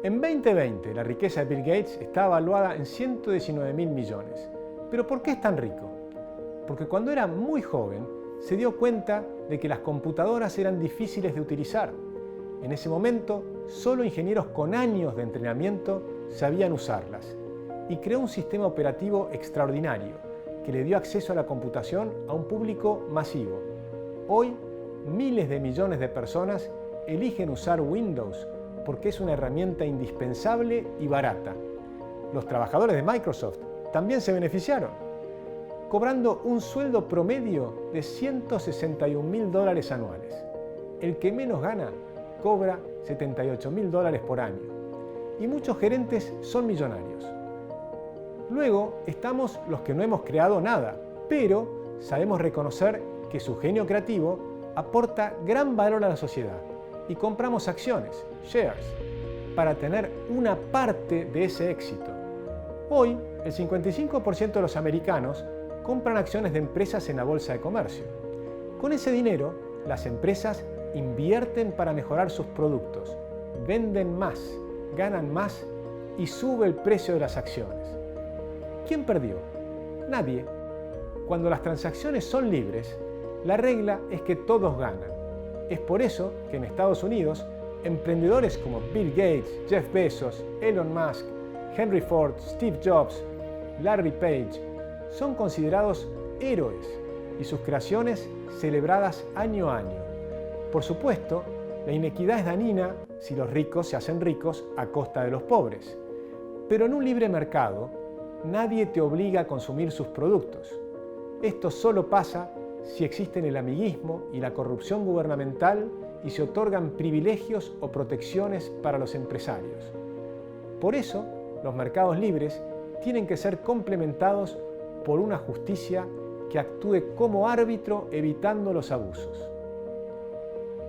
En 2020, la riqueza de Bill Gates está evaluada en 119.000 millones. ¿Pero por qué es tan rico? Porque cuando era muy joven, se dio cuenta de que las computadoras eran difíciles de utilizar. En ese momento, solo ingenieros con años de entrenamiento sabían usarlas. Y creó un sistema operativo extraordinario, que le dio acceso a la computación a un público masivo. Hoy, miles de millones de personas eligen usar Windows porque es una herramienta indispensable y barata. Los trabajadores de Microsoft también se beneficiaron, cobrando un sueldo promedio de $161.000 anuales. El que menos gana cobra $78.000 por año. Y muchos gerentes son millonarios. Luego estamos los que no hemos creado nada, pero sabemos reconocer que su genio creativo aporta gran valor a la sociedad y compramos acciones, shares, para tener una parte de ese éxito. Hoy, el 55% de los americanos compran acciones de empresas en la bolsa de comercio. Con ese dinero, las empresas invierten para mejorar sus productos, venden más, ganan más y sube el precio de las acciones. ¿Quién perdió? Nadie. Cuando las transacciones son libres, la regla es que todos ganan. Es por eso que en Estados Unidos, emprendedores como Bill Gates, Jeff Bezos, Elon Musk, Henry Ford, Steve Jobs, Larry Page, son considerados héroes y sus creaciones celebradas año a año. Por supuesto, la inequidad es dañina si los ricos se hacen ricos a costa de los pobres. Pero en un libre mercado, nadie te obliga a consumir sus productos. Esto solo pasa si existen el amiguismo y la corrupción gubernamental y se otorgan privilegios o protecciones para los empresarios. Por eso, los mercados libres tienen que ser complementados por una justicia que actúe como árbitro evitando los abusos.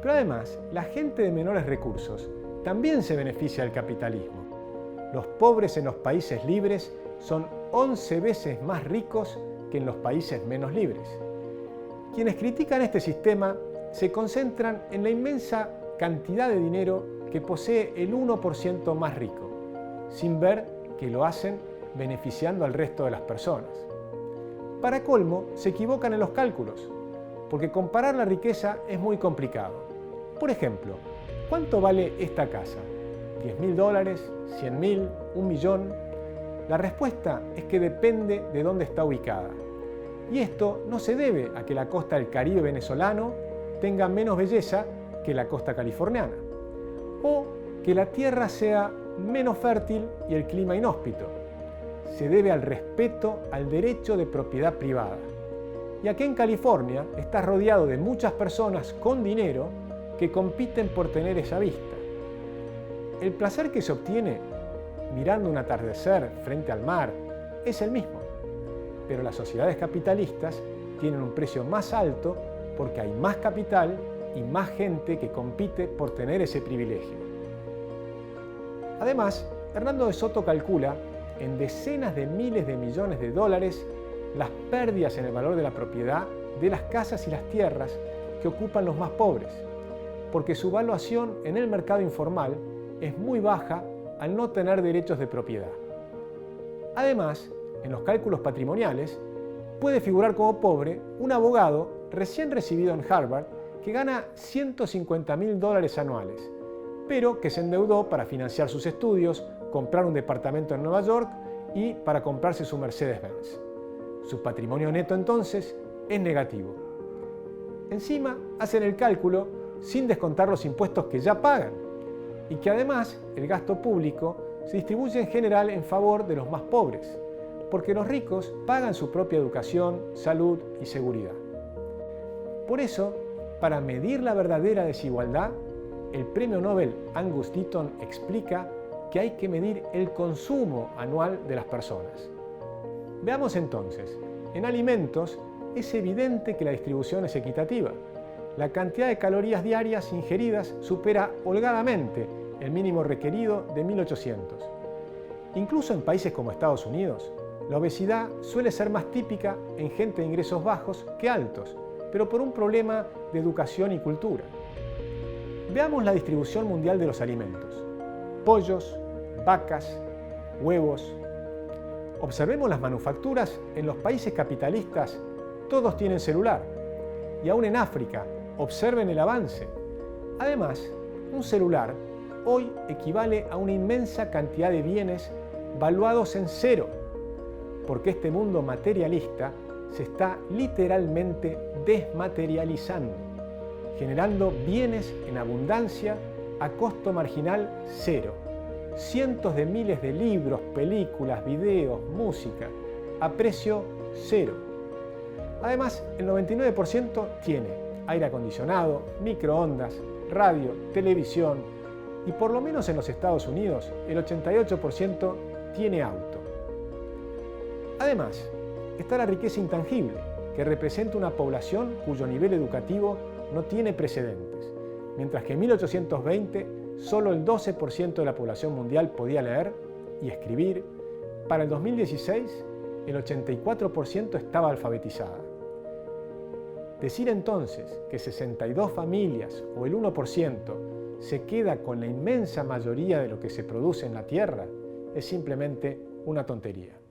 Pero además, la gente de menores recursos también se beneficia del capitalismo. Los pobres en los países libres son 11 veces más ricos que en los países menos libres. Quienes critican este sistema se concentran en la inmensa cantidad de dinero que posee el 1% más rico, sin ver que lo hacen beneficiando al resto de las personas. Para colmo, se equivocan en los cálculos, porque comparar la riqueza es muy complicado. Por ejemplo, ¿cuánto vale esta casa? ¿$10.000? ¿100.000? ¿1 millón? La respuesta es que depende de dónde está ubicada. Y esto no se debe a que la costa del Caribe venezolano tenga menos belleza que la costa californiana, o que la tierra sea menos fértil y el clima inhóspito. Se debe al respeto al derecho de propiedad privada. Y aquí en California estás rodeado de muchas personas con dinero que compiten por tener esa vista. El placer que se obtiene mirando un atardecer frente al mar es el mismo. Pero las sociedades capitalistas tienen un precio más alto porque hay más capital y más gente que compite por tener ese privilegio. Además, Hernando de Soto calcula en decenas de miles de millones de dólares las pérdidas en el valor de la propiedad de las casas y las tierras que ocupan los más pobres, porque su valuación en el mercado informal es muy baja al no tener derechos de propiedad. Además, en los cálculos patrimoniales, puede figurar como pobre un abogado recién recibido en Harvard que gana $150.000 anuales, pero que se endeudó para financiar sus estudios, comprar un departamento en Nueva York y para comprarse su Mercedes-Benz. Su patrimonio neto entonces es negativo. Encima hacen el cálculo sin descontar los impuestos que ya pagan y que además el gasto público se distribuye en general en favor de los más pobres, porque los ricos pagan su propia educación, salud y seguridad. Por eso, para medir la verdadera desigualdad, el premio Nobel Angus Deaton explica que hay que medir el consumo anual de las personas. Veamos entonces, en alimentos es evidente que la distribución es equitativa. La cantidad de calorías diarias ingeridas supera holgadamente el mínimo requerido de 1.800. Incluso en países como Estados Unidos, la obesidad suele ser más típica en gente de ingresos bajos que altos, pero por un problema de educación y cultura. Veamos la distribución mundial de los alimentos. pollos, vacas, huevos. Observemos las manufacturas en los países capitalistas, todos tienen celular. Y aún en África, observen el avance. Además, un celular hoy equivale a una inmensa cantidad de bienes valuados en cero, porque este mundo materialista se está literalmente desmaterializando, generando bienes en abundancia a costo marginal cero. Cientos de miles de libros, películas, videos, música, a precio cero. Además, el 99% tiene aire acondicionado, microondas, radio, televisión y por lo menos en los Estados Unidos el 88% tiene auto. Además, está la riqueza intangible, que representa una población cuyo nivel educativo no tiene precedentes. Mientras que en 1820 solo el 12% de la población mundial podía leer y escribir, para el 2016 el 84% estaba alfabetizada. Decir entonces que 62 familias o el 1% se queda con la inmensa mayoría de lo que se produce en la Tierra es simplemente una tontería.